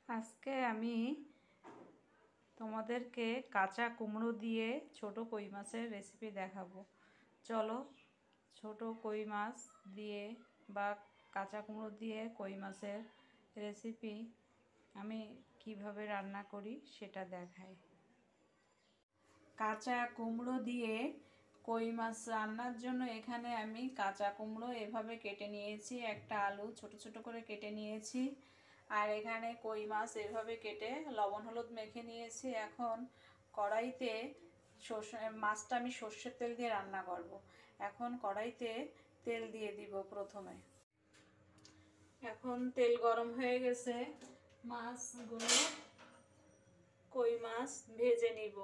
আজকে আমি তোমাদেরকে কাঁচা কুমড়ো দিয়ে ছোট কই মাছের রেসিপি দেখাবো। চলো ছোট কই মাছ দিয়ে বা কাঁচা কুমড়ো দিয়ে কই মাছের রেসিপি আমি কিভাবে রান্না করি সেটা দেখাই। কাঁচা কুমড়ো দিয়ে কই মাছ রান্নার জন্য এখানে আমি কাঁচা কুমড়ো এভাবে কেটে নিয়েছি, একটা আলু ছোট ছোট করে কেটে নিয়েছি, আর এখানে কই মাছ এভাবে কেটে লবণ হলুদ মেখে নিয়েছি। এখন কড়াইতে মাছটা আমি সর্ষের তেল দিয়ে রান্না করব। এখন কড়াইতে তেল দিয়ে দিব প্রথমে। এখন তেল গরম হয়ে গেছে, মাছগুলো কই মাছ ভেজে নিব।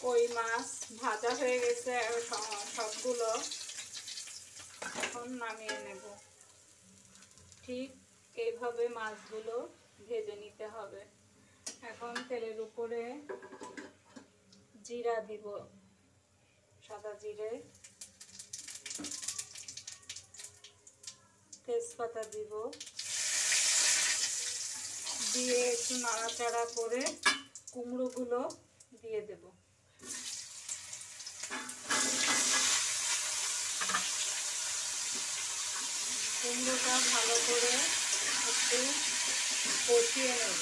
কই মাছ ভাজা হয়ে গেছে সবগুলো, এখন নামিয়ে নেব। ঠিক এইভাবে মাছগুলো ভেজে নিতে হবে। এখন তেলের উপরে জিরা দিব, সাদা জিরে, তেজপাতা দিব, দিয়ে একটু নাড়াচাড়া করে কুমড়োগুলো দিয়ে দেব। কুমড়োটা ভালো করে একটু কষিয়ে নেব।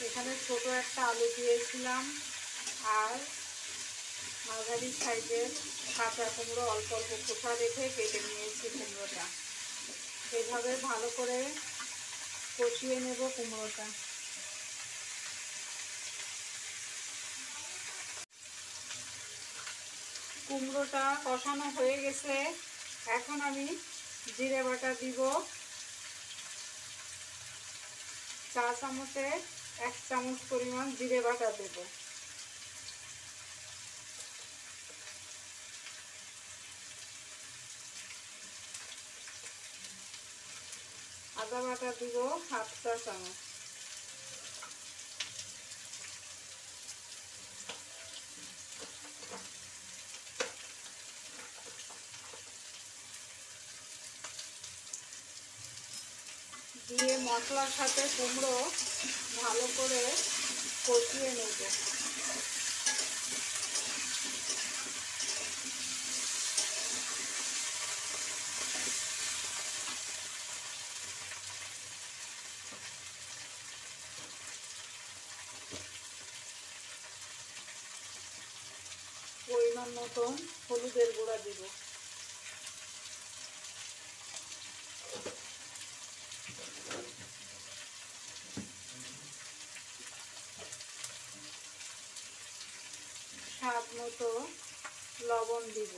এখানে ছোট একটা আলু দিয়েছিলাম, আর মাঝারি সাইজের কাঁচা কুমড়ো অল্প অল্প খোসা রেখে কেটে নিয়েছি কুমড়োটা। এভাবে ভালো করে কষিয়ে নেব কুমড়োটা। কুমড়োটা কষানো হয়ে গেছে, এখন আমি জিরে বাটা দিব। চা চামচে 1 চামচ পরিমাণ জিরে বাটা দেব। আদা বাটা দিব 1/2 চা চামচ। দিয়ে মশলার সাথে কুমড়ো ভালো করে কষিয়ে নেব। পরিমাণ মতন হলুদের গুঁড়া দিব। স্বাদ মতো লবণ দিব।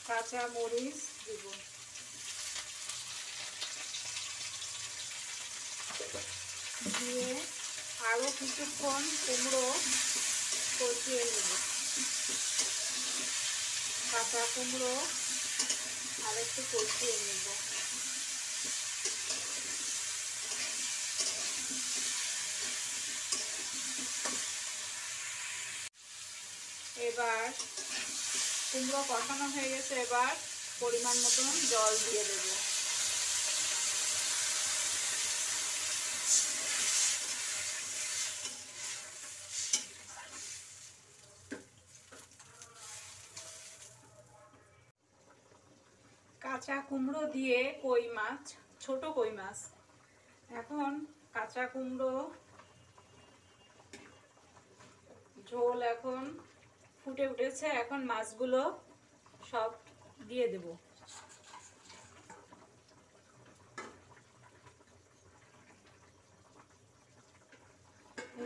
কাঁচা মরিচ দিব। দিয়ে আরও কিছুক্ষণ কুমড়ো কষিয়ে নেব। কাঁচা কুমড়ো আর একটু কষিয়ে নেব। এবার কুমড়ো কষানো হয়ে গেছে, এবার পরিমাণ মতন জল দিয়ে দেব। কাঁচা কুমড়ো দিয়ে কই মাছ, ছোট কই মাছ। এখন কাঁচা কুমড়ো ঝোল এখন ফুটে উঠেছে, এখন মাছগুলো সব দিয়ে দেব।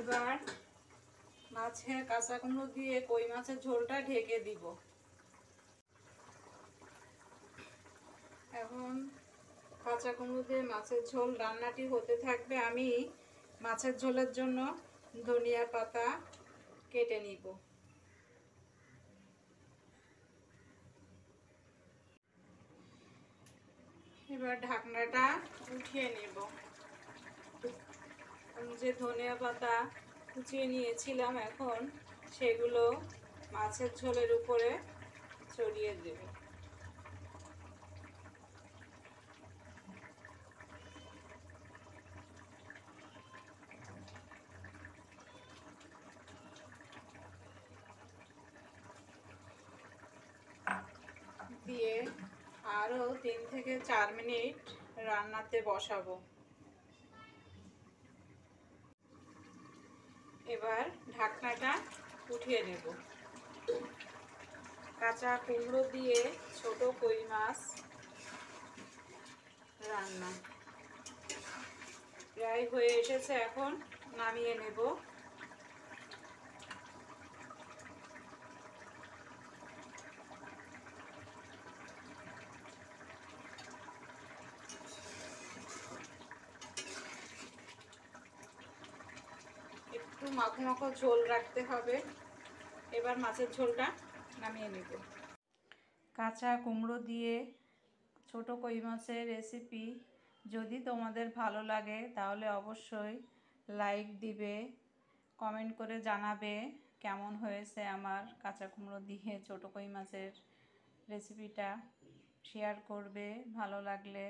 এবার মাছের কাঁচা কুমড়ো দিয়ে কই মাছের ঝোলটা ঢেকে দিব। এখন কাঁচা কুমড়ো দিয়ে মাছের ঝোল রান্নাটি হতে থাকবে। আমি মাছের ঝোলের জন্য ধনিয়া পাতা কেটে নিব। এবার ঢাকনাটা উঠিয়ে নেব। যে ধনিয়া পাতা কুচিয়ে নিয়েছিলাম এখন সেগুলো মাছের ঝোলের উপরে ছড়িয়ে দেব। দিয়ে আরও 3 থেকে 4 মিনিট রান্নাতে বসাবো। এবার ঢাকনাটা উঠিয়ে নেব। কাঁচা কুমড়ো দিয়ে ছোট কই মাছ রান্না প্রায় হয়ে এসেছে, এখন নামিয়ে নেব। একটু মাখো মাখো ঝোল রাখতে হবে। এবার মাছের ঝোলটা নামিয়ে নেব। কাঁচা কুমড়ো দিয়ে ছোট কই মাছের রেসিপি যদি তোমাদের ভালো লাগে তাহলে অবশ্যই লাইক দিবে, কমেন্ট করে জানাবে কেমন হয়েছে আমার কাঁচা কুমড়ো দিয়ে ছোট কই মাছের রেসিপিটা। শেয়ার করবে ভালো লাগলে।